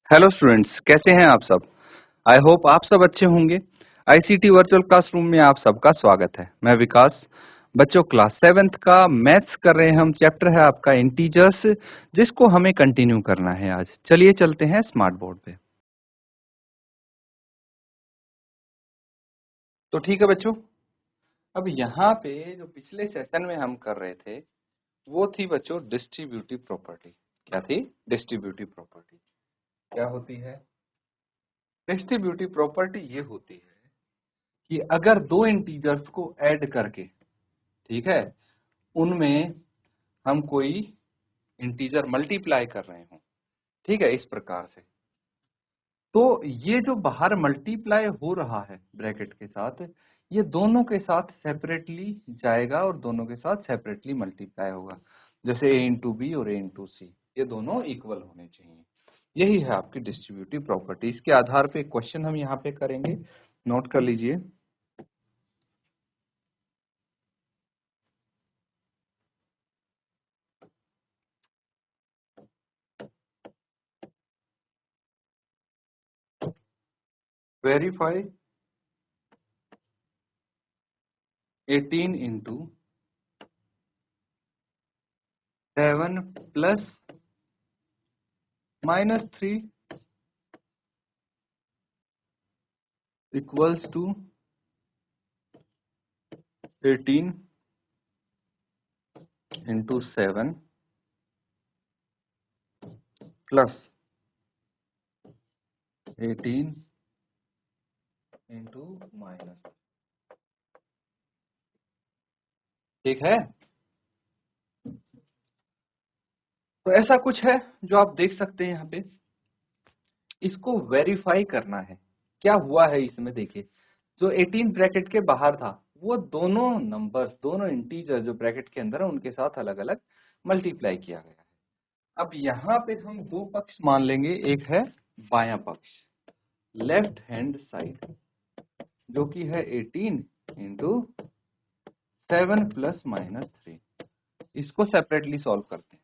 Hello students, कैसे हैं आप सब। आई होप आप सब अच्छे होंगे। आईसीटी वर्चुअल क्लासरूम में आप सबका स्वागत है। मैं विकास। बच्चों, क्लास 7th का मैथ्स कर रहे हैं हम। चैप्टर है आपका इंटीजर्स, जिसको हमें कंटिन्यू करना है आज। चलिए चलते हैं स्मार्ट बोर्ड पे। तो ठीक है बच्चों, अब यहाँ पे जो पिछले सेशन में हम कर रहे थे वो थी बच्चों डिस्ट्रीब्यूटिव प्रॉपर्टी। क्या थी? Distributive property. क्या होती है डिस्ट्रीब्यूटिव प्रॉपर्टी? ये होती है कि अगर दो इंटीजर्स को ऐड करके, ठीक है, उनमें हम कोई इंटीजर मल्टीप्लाई कर रहे हो, ठीक है, इस प्रकार से, तो ये जो बाहर मल्टीप्लाई हो रहा है ब्रैकेट के साथ, ये दोनों के साथ सेपरेटली जाएगा और दोनों के साथ सेपरेटली मल्टीप्लाई होगा। जैसे a इंटू बी और a इंटू सी, ये दोनों इक्वल होने चाहिए। यही है आपकी डिस्ट्रीब्यूटिव प्रॉपर्टी। इसके आधार पे क्वेश्चन हम यहाँ पे करेंगे, नोट कर लीजिए। Verify 18 into 7 plus -3 equals to 18 into 7 plus 18 into minus. ठीक है, तो ऐसा कुछ है जो आप देख सकते हैं यहाँ पे। इसको वेरीफाई करना है क्या हुआ है इसमें। देखिए, जो 18 ब्रैकेट के बाहर था, वो दोनों नंबर्स, दोनों इंटीजर जो ब्रैकेट के अंदर है, उनके साथ अलग अलग मल्टीप्लाई किया गया है। अब यहाँ पे हम दो पक्ष मान लेंगे। एक है बायां पक्ष, लेफ्ट हैंड साइड, जो कि है 18 इंटू 7 प्लस -3। इसको सेपरेटली सॉल्व करते हैं।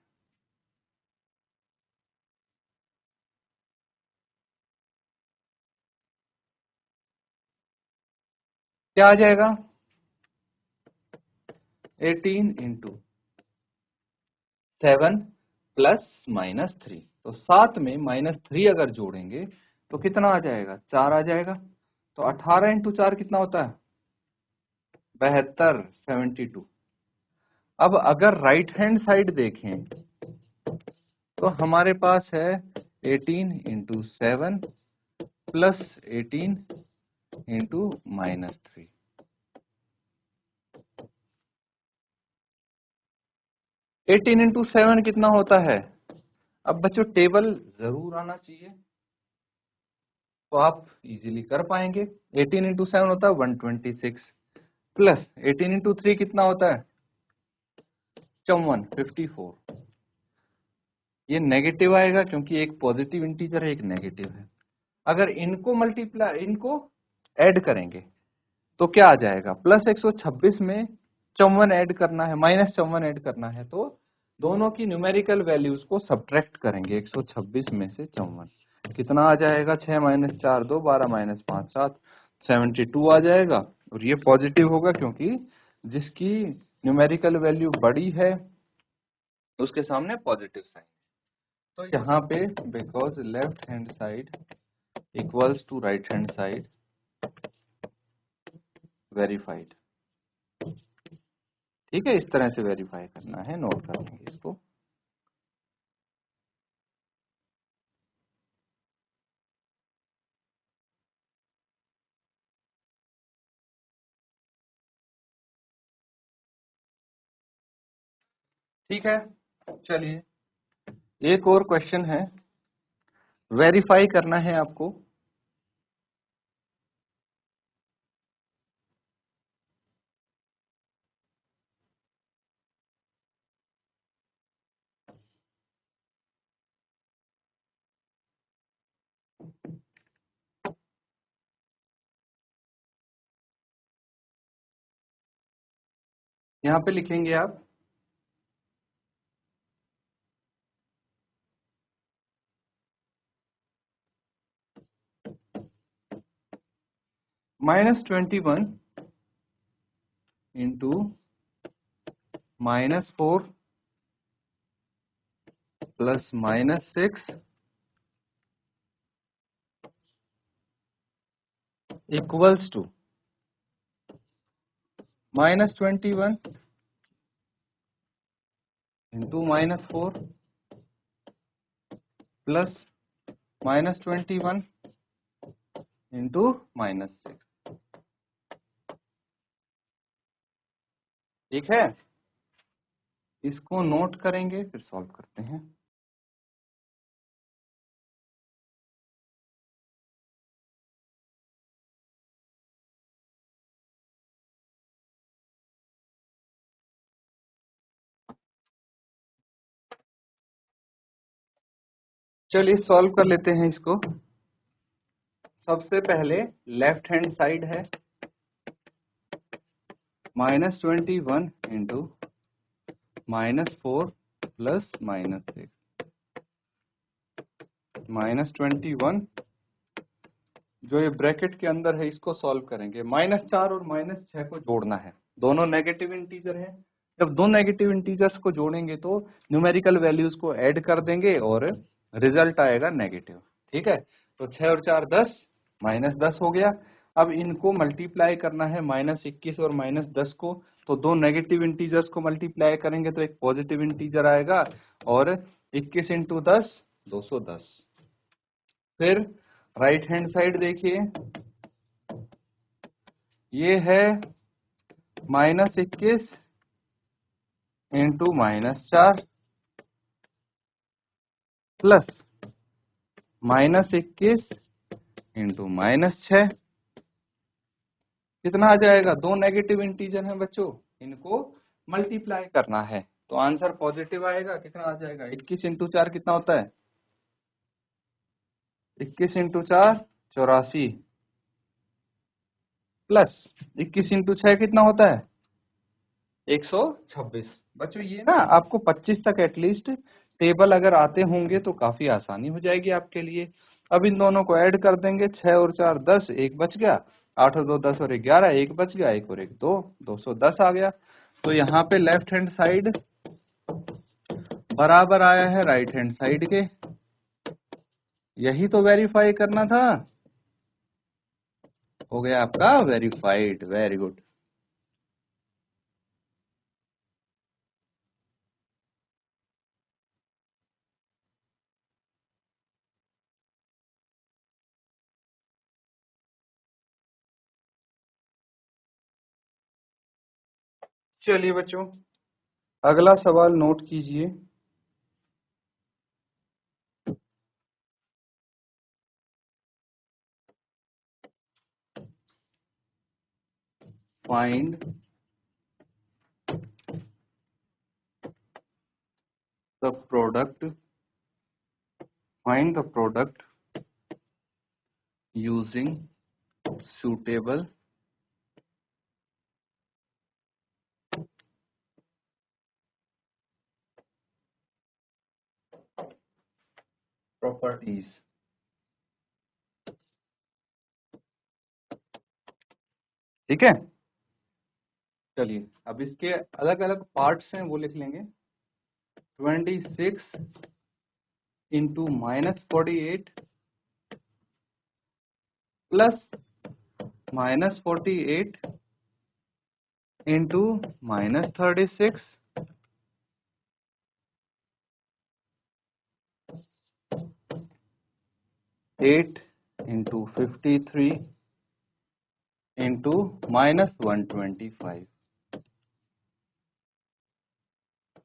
क्या आ जाएगा? 18 इंटू 7 प्लस -3, तो साथ में -3 अगर जोड़ेंगे तो कितना आ जाएगा? 4 आ जाएगा। तो 18 इंटू 4 कितना होता है? 72, 72। अब अगर राइट हैंड साइड देखें तो हमारे पास है 18 इंटू 7 प्लस 18 इंटू -3। 18 इंटू 7 कितना होता है? अब बच्चों टेबल जरूर आना चाहिए, तो आप इजीली कर पाएंगे। 18 इंटू 7 होता है 126, प्लस 18 इंटू 3 कितना होता है? 54, 54। ये नेगेटिव आएगा क्योंकि एक पॉजिटिव इंटीजर है, एक नेगेटिव है। अगर इनको मल्टीप्लाई, इनको ऐड करेंगे तो क्या आ जाएगा? प्लस 126 में 54 ऐड करना है, -54 ऐड करना है, तो दोनों की न्यूमेरिकल वैल्यूज को सब्ट्रैक्ट करेंगे। 126 में से 54 कितना आ जाएगा? 6 - 4 2, 12 - 5 7, 72 आ जाएगा। और ये पॉजिटिव होगा क्योंकि जिसकी न्यूमेरिकल वैल्यू बड़ी है उसके सामने पॉजिटिव साइन। तो यहाँ पे because left hand side equals to right hand side, verified. ठीक है, इस तरह से वेरीफाई करना है, नोट कर लेंगे इसको। ठीक है, चलिए एक और क्वेश्चन है, वेरीफाई करना है आपको। यहाँ पे लिखेंगे आप -21 into -4 plus -6 equals to -21 into -4 plus -21 into -6। ठीक है, इसको नोट करेंगे फिर सॉल्व करते हैं। चलिए सॉल्व कर लेते हैं इसको। सबसे पहले लेफ्ट हैंड साइड है -21 इंटू -4 प्लस -6 -21 जो ये ब्रैकेट के अंदर है इसको सॉल्व करेंगे। -4 और -6 को जोड़ना है, दोनों नेगेटिव इंटीजर हैं। जब दो नेगेटिव इंटीजर्स को जोड़ेंगे तो न्यूमेरिकल वैल्यूज को ऐड कर देंगे और रिजल्ट आएगा नेगेटिव। ठीक है, तो 6 और 4 10, -10 हो गया। अब इनको मल्टीप्लाई करना है -21 और -10 को, तो दो नेगेटिव इंटीजर्स को मल्टीप्लाई करेंगे तो एक पॉजिटिव इंटीजर आएगा और 21 इंटू 10 210। फिर राइट हैंड साइड देखिए, ये है -21 इंटू -4 प्लस -21 इंटू -6। कितना आ जाएगा? दो नेगेटिव इंटीजर हैं बच्चों, इनको मल्टीप्लाई करना है तो आंसर पॉजिटिव आएगा। कितना आ जाएगा? 21 इंटू 4 कितना होता है? 21 इंटू 4 84 प्लस 21 इंटू 6 कितना होता है? 126। बच्चों ये ना आपको 25 तक एटलीस्ट टेबल अगर आते होंगे तो काफी आसानी हो जाएगी आपके लिए। अब इन दोनों को ऐड कर देंगे, 6 और 4 10, एक बच गया, 8 और 2 10 और 11, एक बच गया, एक और एक 2, 210 आ गया। तो यहाँ पे लेफ्ट हैंड साइड बराबर आया है राइट हैंड साइड के, यही तो वेरीफाई करना था। हो गया आपका वेरीफाइड, वेरी गुड। चलिए बच्चों, अगला सवाल नोट कीजिए। Find the product find the product using suitable properties। ठीक है, चलिए अब इसके अलग अलग पार्ट्स हैं वो लिख लेंगे। 26 into -48 plus -48 into -36 8 into 53 into -125।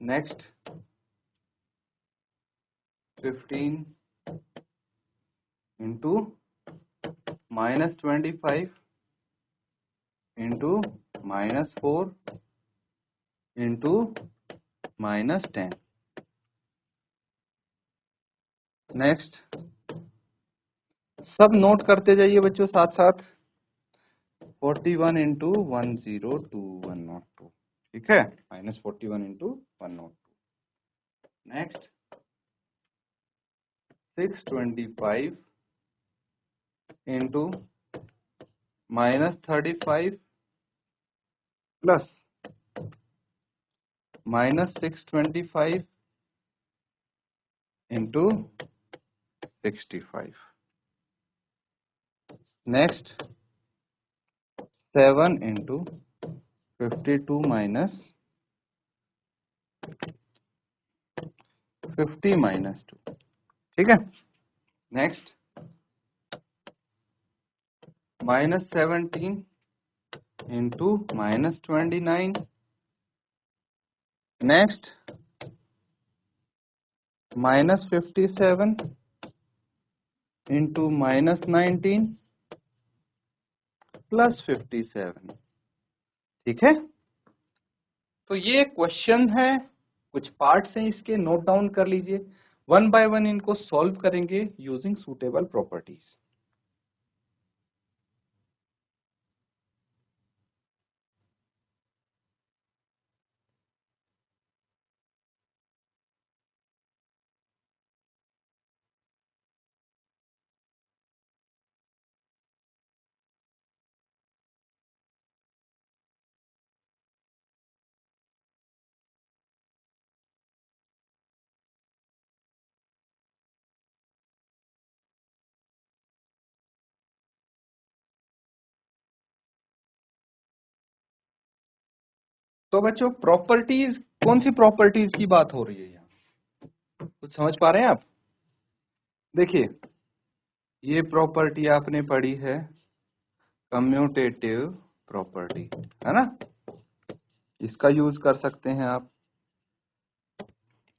Next 15 into -25 into -4 into -10। Next सब नोट करते जाइए बच्चों साथ साथ। 41 इंटू 102 ठीक है, -41 into 102। Next 625 into -35 plus -625 into 65। Next 7 into 52 minus 50 minus 2। ठीक है। Next -17 into -29। Next -57 into -19 plus 57। ठीक है। तो ये क्वेश्चन है, कुछ पार्ट्स हैं इसके, नोट डाउन कर लीजिए। वन बाय वन इनको सॉल्व करेंगे यूजिंग सूटेबल प्रॉपर्टीज। तो बच्चों प्रॉपर्टीज, कौन सी प्रॉपर्टीज की बात हो रही है यहाँ, कुछ समझ पा रहे हैं आप? देखिए ये प्रॉपर्टी आपने पढ़ी है कम्यूटेटिव प्रॉपर्टी, है ना। इसका यूज कर सकते हैं आप।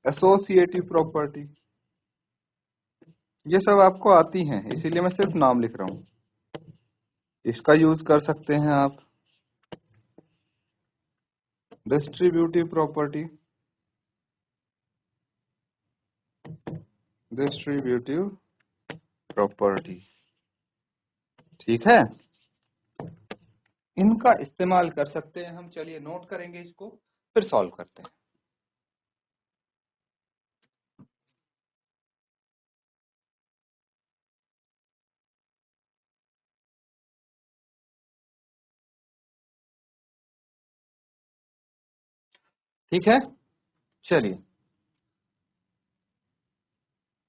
एसोसिएटिव प्रॉपर्टी, ये सब आपको आती हैं, इसीलिए मैं सिर्फ नाम लिख रहा हूं। इसका यूज कर सकते हैं आप। डिस्ट्रीब्यूटिव प्रॉपर्टी, डिस्ट्रीब्यूटिव प्रॉपर्टी, ठीक है। इनका इस्तेमाल कर सकते हैं हम। चलिए नोट करेंगे इसको, फिर सॉल्व करते हैं। ठीक है। चलिए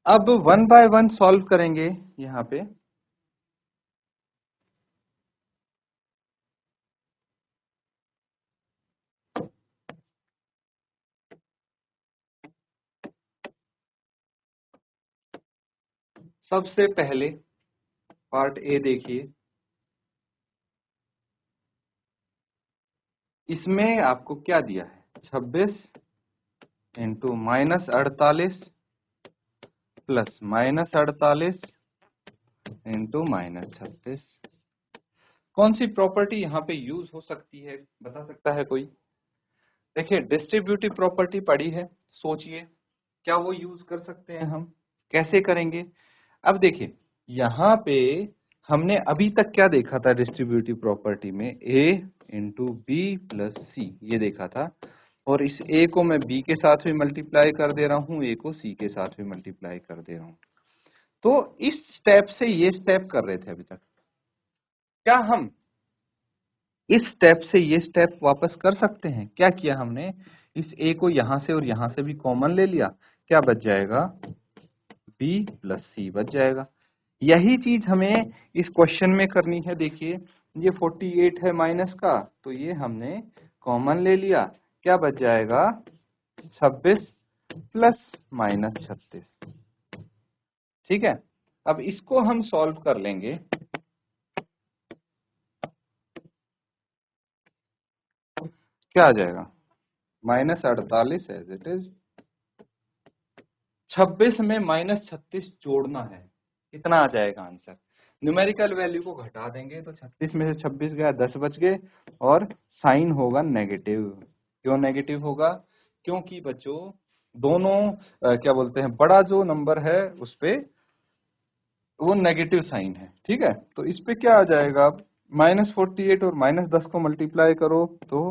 अब वन बाय वन सॉल्व करेंगे यहाँ पे। सबसे पहले पार्ट ए देखिए। इसमें आपको क्या दिया है, 26 इंटू -48 प्लस -48 इंटू -36। कौन सी प्रॉपर्टी यहाँ पे यूज हो सकती है, बता सकता है कोई? देखिए डिस्ट्रीब्यूटिव प्रॉपर्टी पढ़ी है, सोचिए क्या वो यूज कर सकते हैं हम, कैसे करेंगे? अब देखिए यहाँ पे हमने अभी तक क्या देखा था डिस्ट्रीब्यूटिव प्रॉपर्टी में, a इंटू बी प्लस सी, ये देखा था। और इस a को मैं b के साथ भी मल्टीप्लाई कर दे रहा हूँ, a को c के साथ भी मल्टीप्लाई कर दे रहा हूँ। तो इस स्टेप से ये स्टेप कर रहे थे अभी तक। क्या हम इस स्टेप से ये स्टेप वापस कर सकते हैं? क्या किया हमने, इस a को यहां से और यहां से भी कॉमन ले लिया, क्या बच जाएगा, b प्लस सी बच जाएगा। यही चीज हमें इस क्वेश्चन में करनी है। देखिए ये 48 है माइनस का, तो ये हमने कॉमन ले लिया, क्या बच जाएगा, 26 प्लस -36। ठीक है। अब इसको हम सॉल्व कर लेंगे। क्या आ जाएगा, -48 एज इट इज, 26 में -36 जोड़ना है, कितना आ जाएगा आंसर? न्यूमेरिकल वैल्यू को घटा देंगे तो 36 में से 26 गया, 10 बच गए, और साइन होगा नेगेटिव। क्यों नेगेटिव होगा? क्योंकि बच्चों दोनों क्या बोलते हैं, बड़ा जो नंबर है उस पे वो नेगेटिव साइन है। ठीक है। तो इस पे क्या आ जाएगा, -48 और -10 को मल्टीप्लाई करो तो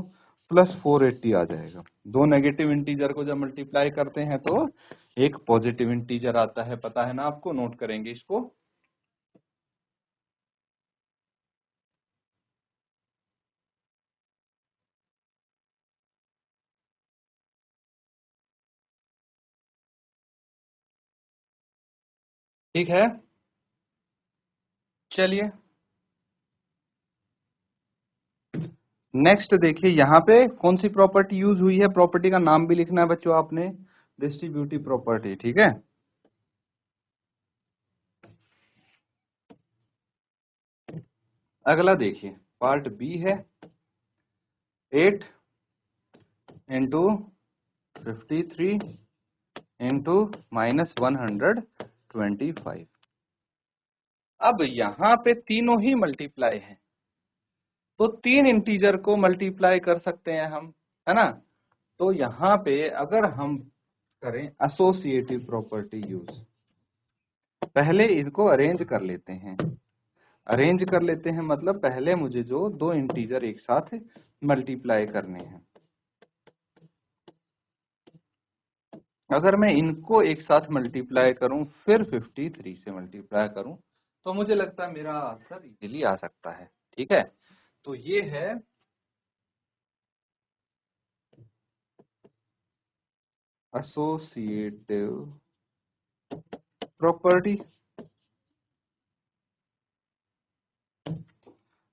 +480 आ जाएगा। दो नेगेटिव इंटीजर को जब मल्टीप्लाई करते हैं तो एक पॉजिटिव इंटीजर आता है, पता है ना आपको, नोट करेंगे इसको। ठीक है, चलिए नेक्स्ट देखिए, यहाँ पे कौन सी प्रॉपर्टी यूज हुई है, प्रॉपर्टी का नाम भी लिखना है बच्चों आपने, डिस्ट्रीब्यूटिव प्रॉपर्टी। ठीक है, अगला देखिए पार्ट बी है, 8 इंटू 53 इंटू -125। अब यहाँ पे तीनों ही मल्टीप्लाई है, तो तीन इंटीजर को मल्टीप्लाई कर सकते हैं हम, है ना। तो यहाँ पे अगर हम करें एसोसिएटिव प्रॉपर्टी यूज, पहले इनको अरेंज कर लेते हैं। अरेंज कर लेते हैं मतलब पहले मुझे जो दो इंटीजर एक साथ मल्टीप्लाई करने हैं, अगर मैं इनको एक साथ मल्टीप्लाई करूं फिर 53 से मल्टीप्लाई करूं तो मुझे लगता है मेरा आंसर इजीली आ सकता है। ठीक है, तो ये है एसोसिएटिव प्रॉपर्टी।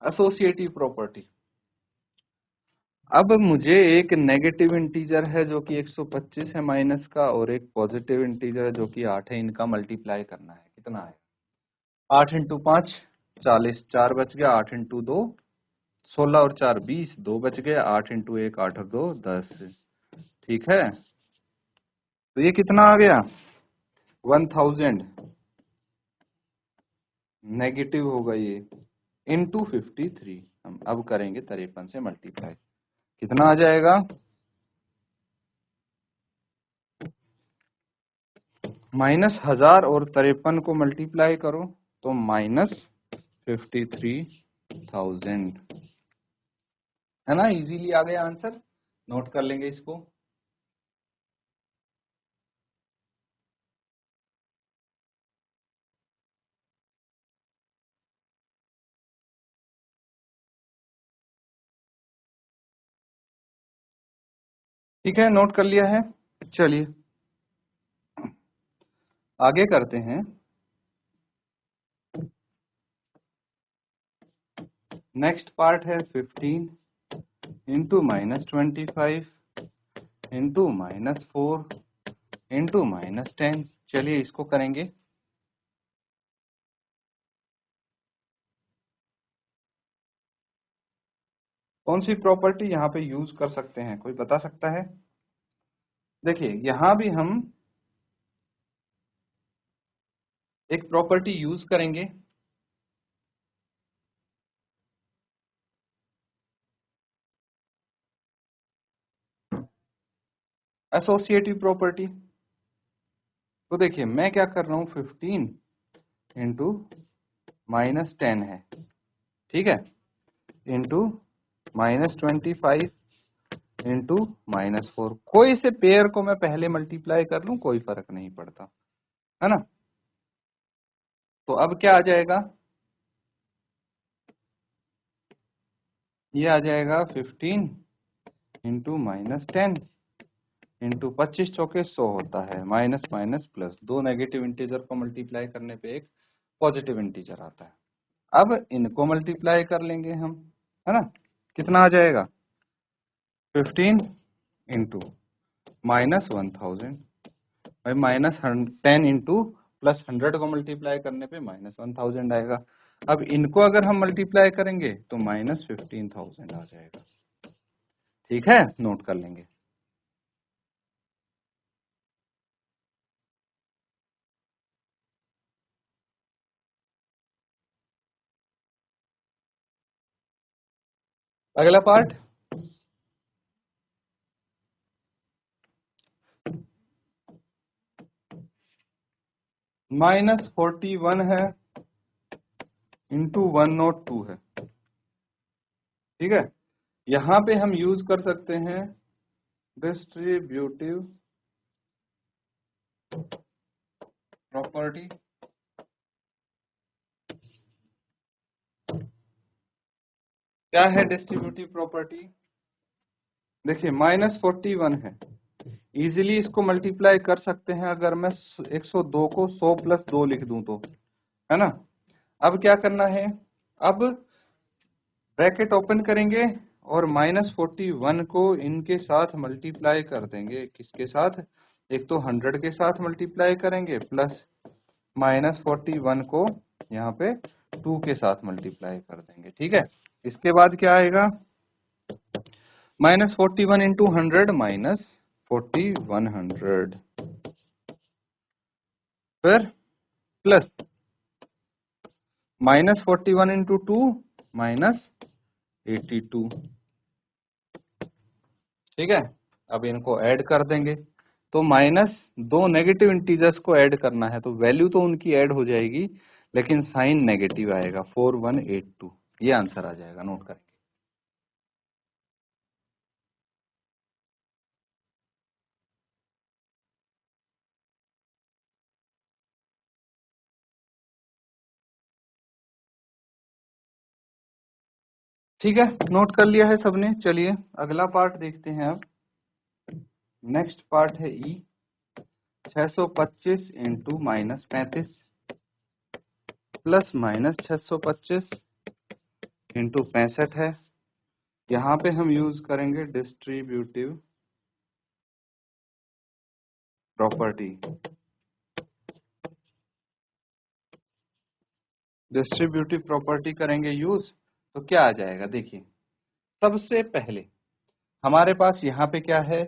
एसोसिएटिव प्रॉपर्टी, अब मुझे एक नेगेटिव इंटीजर है जो कि 125 है माइनस का, और एक पॉजिटिव इंटीजर है जो कि 8 है, इनका मल्टीप्लाई करना है। कितना है, 8 इंटू 5 40, 4 बच गया, 8 इंटू 2 16 और 4 20, 2 बच गए, 8 इंटू 1 8 और 2 10। ठीक है, तो ये कितना आ गया, 1000 नेगेटिव होगा ये, इंटू 53। हम अब करेंगे 53 से मल्टीप्लाई, कितना आ जाएगा, -1000 और 53 को मल्टीप्लाई करो तो -53,000, है ना। इजीली आ गया आंसर, नोट कर लेंगे इसको। ठीक है, नोट कर लिया है, चलिए आगे करते हैं। नेक्स्ट पार्ट है 15 इंटू -25 इंटू -4 इंटू -10। चलिए इसको करेंगे। कौन सी प्रॉपर्टी यहाँ पे यूज कर सकते हैं, कोई बता सकता है। देखिए यहाँ भी हम एक प्रॉपर्टी यूज करेंगे, एसोसिएटिव प्रॉपर्टी। तो देखिए मैं क्या कर रहा हूँ, 15 इंटू -10 है, ठीक है, इंटू -25 इंटू -4। कोई से पेयर को मैं पहले मल्टीप्लाई कर लूं कोई फर्क नहीं पड़ता, है ना। तो अब क्या आ जाएगा, ये आ जाएगा 15 इंटू -10 इंटू 25 चौके 100 होता है, माइनस माइनस प्लस, दो नेगेटिव इंटीजर को मल्टीप्लाई करने पे एक पॉजिटिव इंटीजर आता है। अब इनको मल्टीप्लाई कर लेंगे हम, है ना। कितना आ जाएगा, 15 इंटू -1000, भाई -10 इंटू +100 को मल्टीप्लाई करने पे -1000 आएगा। अब इनको अगर हम मल्टीप्लाई करेंगे तो -15,000 आ जाएगा। ठीक है, नोट कर लेंगे। अगला पार्ट, -41 है इंटू 102 है। ठीक है, यहाँ पे हम यूज कर सकते हैं डिस्ट्रीब्यूटिव प्रॉपर्टी। क्या है डिस्ट्रीब्यूटिव प्रॉपर्टी, देखिए -41 है, इजीली इसको मल्टीप्लाई कर सकते हैं अगर मैं 102 को 100 प्लस 2 लिख दूं तो, है ना। अब क्या करना है, अब ब्रैकेट ओपन करेंगे और -41 को इनके साथ मल्टीप्लाई कर देंगे। किसके साथ, एक तो 100 के साथ मल्टीप्लाई करेंगे प्लस -41 को यहाँ पे 2 के साथ मल्टीप्लाई कर देंगे, ठीक है। इसके बाद क्या आएगा, -41 इंटू 100 -4100, फिर प्लस -41 इंटू 2 -82, ठीक है। अब इनको ऐड कर देंगे, तो माइनस दो नेगेटिव इंटीजर्स को ऐड करना है, तो वैल्यू तो उनकी ऐड हो जाएगी लेकिन साइन नेगेटिव आएगा, 4182, ये आंसर आ जाएगा, नोट करेंगे। ठीक है, नोट कर लिया है सबने। चलिए अगला पार्ट देखते हैं। अब नेक्स्ट पार्ट है ई, 625 इंटू -35 प्लस -625 इंटू 65 है। यहाँ पे हम यूज करेंगे डिस्ट्रीब्यूटिव प्रॉपर्टी। डिस्ट्रीब्यूटिव प्रॉपर्टी करेंगे यूज, तो क्या आ जाएगा, देखिए सबसे पहले हमारे पास यहाँ पे क्या है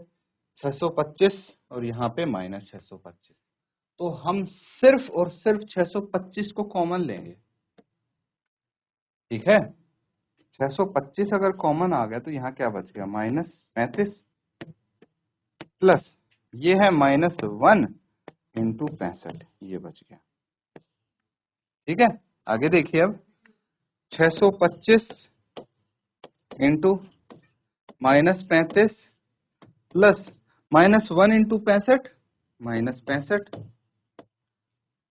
625 और यहाँ पे -625, तो हम सिर्फ और सिर्फ 625 को कॉमन लेंगे, ठीक है। 625 अगर कॉमन आ गया तो यहाँ क्या बच गया, -35 प्लस ये है -1 इंटू 65, ये बच गया, ठीक है। आगे देखिए, अब 625 इंटू -35 प्लस -1 इंटू 65 -65।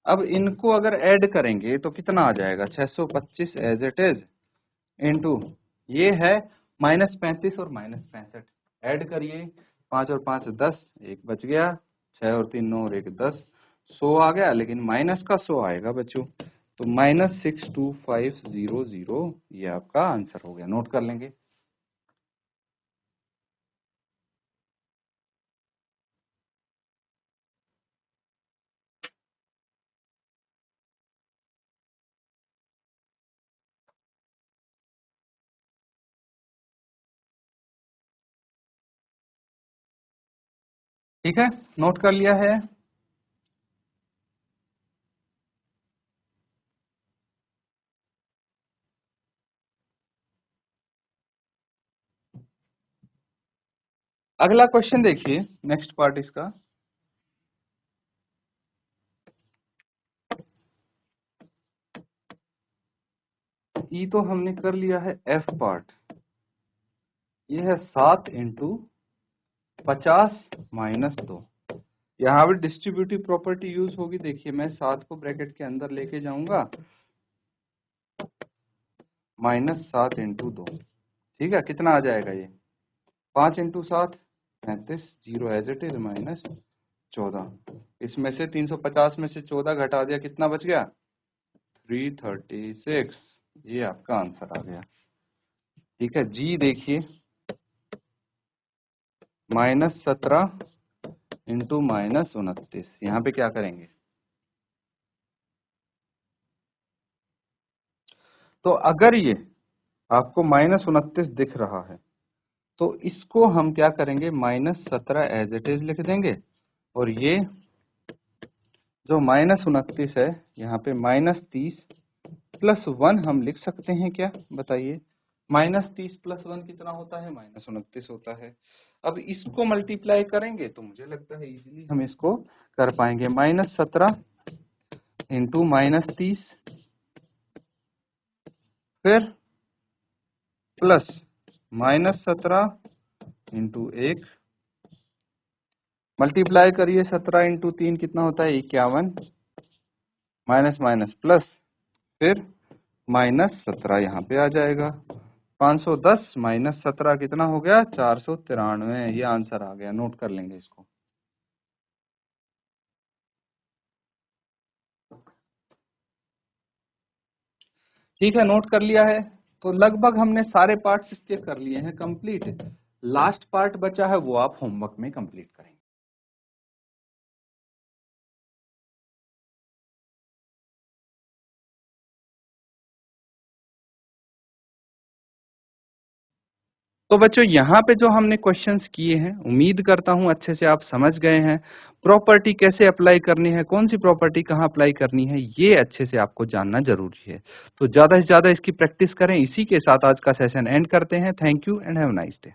अब इनको अगर ऐड करेंगे तो कितना आ जाएगा, 625 एज इट इज इंटू ये है -35 और -65, ऐड करिए, 5 और 5 10, एक बच गया, 6 और 3 9 और 1 10, 100 आ गया, लेकिन माइनस का 100 आएगा बच्चों, तो -62500, ये आपका आंसर हो गया, नोट कर लेंगे। ठीक है, नोट कर लिया है। अगला क्वेश्चन देखिए, नेक्स्ट पार्ट इसका, ई तो हमने कर लिया है, एफ पार्ट ये है 7 इंटू 50 -2। यहाँ पे डिस्ट्रीब्यूटिव प्रॉपर्टी यूज होगी, देखिए मैं 7 को ब्रैकेट के अंदर लेके जाऊंगा, -7 इंटू 2, ठीक है। कितना आ जाएगा ये, 5 इंटू 7 35, 0 एज इट इज -14, इसमें से 350 में से 14 घटा दिया, कितना बच गया, 336, ये आपका आंसर आ गया, ठीक है। जी देखिए, -17 इंटू -29, यहाँ पे क्या करेंगे, तो अगर ये आपको -29 दिख रहा है तो इसको हम क्या करेंगे, -17 एज इट इज लिख देंगे, और ये जो -29 है यहाँ पे -30 प्लस 1 हम लिख सकते हैं क्या, बताइए, -30 प्लस 1 कितना होता है, -29 होता है। अब इसको मल्टीप्लाई करेंगे तो मुझे लगता है इजीली हम इसको कर पाएंगे, -17 इंटू -30 फिर प्लस -17 इंटू 1, मल्टीप्लाई करिए, 17 इंटू 3 कितना होता है, 51, माइनस माइनस प्लस, फिर -17 यहाँ पे आ जाएगा, 510 -17 कितना हो गया, 493, ये आंसर आ गया, नोट कर लेंगे इसको। ठीक है, नोट कर लिया है। तो लगभग हमने सारे पार्ट्स इसके कर लिए हैं कंप्लीट। लास्ट पार्ट बचा है वो आप होमवर्क में कंप्लीट करेंगे। तो बच्चों यहाँ पे जो हमने क्वेश्चंस किए हैं, उम्मीद करता हूँ अच्छे से आप समझ गए हैं। प्रॉपर्टी कैसे अप्लाई करनी है, कौन सी प्रॉपर्टी कहाँ अप्लाई करनी है, ये अच्छे से आपको जानना जरूरी है। तो ज़्यादा से ज़्यादा इसकी प्रैक्टिस करें। इसी के साथ आज का सेशन एंड करते हैं। Thank you and have a nice day.